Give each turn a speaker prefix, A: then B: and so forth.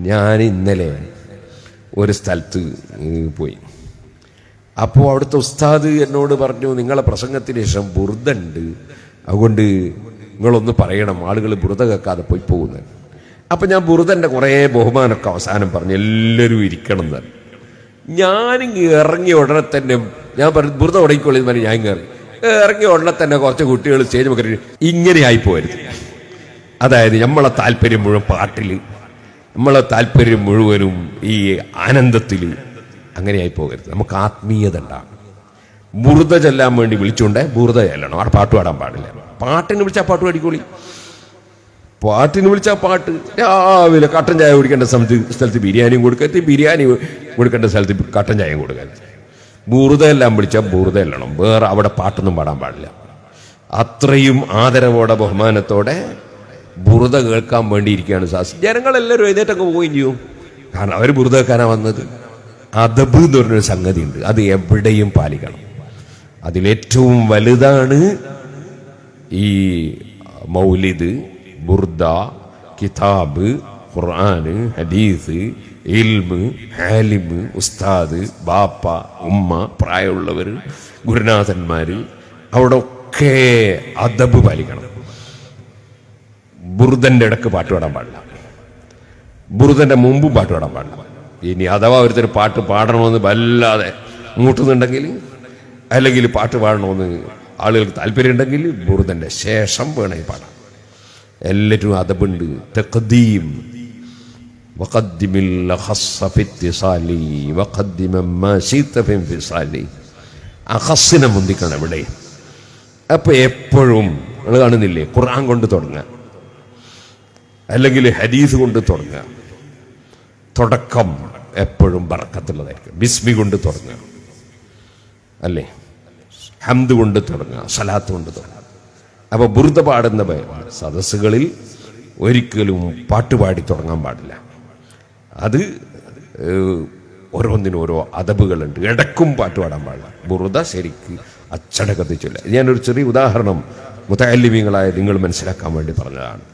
A: ഞാൻ ഇന്നലെ ഒരു സ്ഥലത്ത് പോയി. അപ്പോൾ അവിടുത്തെ ഉസ്താദ് എന്നോട് പറഞ്ഞു, നിങ്ങളെ പ്രസംഗത്തിന് ശേഷം ബുർദുണ്ട്, അതുകൊണ്ട് നിങ്ങളൊന്ന് പറയണം, ആളുകൾ ബുർദ കേൾക്കാതെ പോയി പോകുന്നത്. അപ്പം ഞാൻ ബുർദൻ്റെ കുറേ ബഹുമാനമൊക്കെ അവസാനം പറഞ്ഞു, എല്ലാവരും ഇരിക്കണം എന്ന്. ഞാനിങ്ങ് ഇറങ്ങിയ ഉടനെ തന്നെ ഞാൻ പറഞ്ഞു ബുർദ ഉടങ്ങിക്കൊള്ളിന്ന് പറഞ്ഞ് ഞാൻ ഇറങ്ങിയ ഉടനെ തന്നെ കുറച്ച് കുട്ടികൾ സ്റ്റേജ് മുഖേന ഇങ്ങനെ ആയിപ്പോരുത്. അതായത് നമ്മളെ താല്പര്യം മുഴുവൻ പാട്ടിൽ, നമ്മളെ താല്പര്യം മുഴുവനും ഈ ആനന്ദത്തിൽ അങ്ങനെയായി പോകരുത്. നമുക്ക് ആത്മീയത ഉണ്ടാകും. ബുർദ ചെല്ലാൻ വേണ്ടി വിളിച്ചുകൊണ്ട് ബുർദ ചെല്ലണം. അവിടെ പാട്ട് പാടാൻ പാടില്ല. പാട്ടിന് വിളിച്ചാൽ പാട്ട് പാടിക്കോളി. പാട്ടിന് വിളിച്ചാൽ പാട്ട്. രാവിലെ കട്ടൻ ചായ കുടിക്കേണ്ട സ്ഥലത്ത് ബിരിയാണിയും കൊടുക്കരുത്, ബിരിയാണി കൊടുക്കേണ്ട സ്ഥലത്ത് കട്ടൻ ചായയും കൊടുക്കരുത്. ബുർദ എല്ലാം വിളിച്ചാൽ ബുർദ എല്ലണം. വേറെ അവിടെ പാട്ടൊന്നും പാടാൻ പാടില്ല. അത്രയും ആദരവോടെ ബഹുമാനത്തോടെ ബുർദ കേൾക്കാൻ വേണ്ടിയിരിക്കുകയാണ് സാസ്. ജനങ്ങളെല്ലാവരും എഴുന്നേറ്റങ്ങ് പോവുകയും ചെയ്യും. കാരണം അവർ ബുർദ കേൾക്കാനാണ് വന്നത്. അദബ് എന്ന് പറഞ്ഞൊരു സംഗതി ഉണ്ട്, അത് എവിടെയും പാലിക്കണം. അതിലേറ്റവും വലുതാണ് ഈ മൗലിദ്, ബുർദ, കിതാബ്, ഖുർആന്, ഹദീസ്, ഇൽമ്, ആലിമ്, ഉസ്താദ്, ബാപ്പ, ഉമ്മ, പ്രായമുള്ളവർ, ഗുരുനാഥന്മാർ, അവിടെ ഒക്കെ അദബ് പാലിക്കണം. ബുർദന്റെ ഇടക്ക് പാട്ട് പാടാൻ പാടില്ല, ബുർദന്റെ മുമ്പും പാട്ട് പാടാൻ പാടില്ല. ഇനി അഥവാ ഒരുത്തർ പാട്ട് പാടണമെന്ന് വല്ലാതെ മൂട്ടുന്നുണ്ടെങ്കിൽ, അല്ലെങ്കിൽ പാട്ട് പാടണമെന്ന് ആളുകൾക്ക് താല്പര്യം ഉണ്ടെങ്കിൽ ബുർദന്റെ ശേഷം വേണമെങ്കിൽ പാടാം. എല്ലാറ്റും അദബുണ്ട്. തഖ്ദീം വഖദ്ദിമിൽ അഖസ്സ ഫി ഇത്തിസാലി വഖദ്ദിമ മാ ശിത ഫി ഇൻഫിസാലി. അഖസ്സിനെ മുന്തിക്കണം ഇവിടെ. അപ്പൊ എപ്പോഴും നിങ്ങൾ കാണുന്നില്ലേ, ഖുർആൻ കൊണ്ട് തുടങ്ങുക, അല്ലെങ്കിൽ ഹദീസ് കൊണ്ട് തുടങ്ങുക. തുടക്കം എപ്പോഴും ബർക്കത്തുള്ളതായിരിക്കും. ബിസ്മി കൊണ്ട് തുടങ്ങുക, അല്ലേ? ഹംദ് കൊണ്ട് തുടങ്ങുക, സലാത്ത് കൊണ്ട് തുടങ്ങുക. അപ്പൊ ബുർദ പാടുന്ന സദസ്സുകളിൽ ഒരിക്കലും പാട്ടുപാടി തുടങ്ങാൻ പാടില്ല. അത് ഓരോന്നിനും ഓരോ അദബുകളുണ്ട്. ഇടക്കും പാട്ട് പാടാൻ പാടില്ല. ബുർദ ശരിക്ക് അച്ചടക്കത്തിൽ ചൊല്ലുക. ഞാനൊരു ചെറിയ ഉദാഹരണം മുതഅല്ലിമീങ്ങളായ നിങ്ങൾ മനസ്സിലാക്കാൻ വേണ്ടി പറഞ്ഞതാണ്.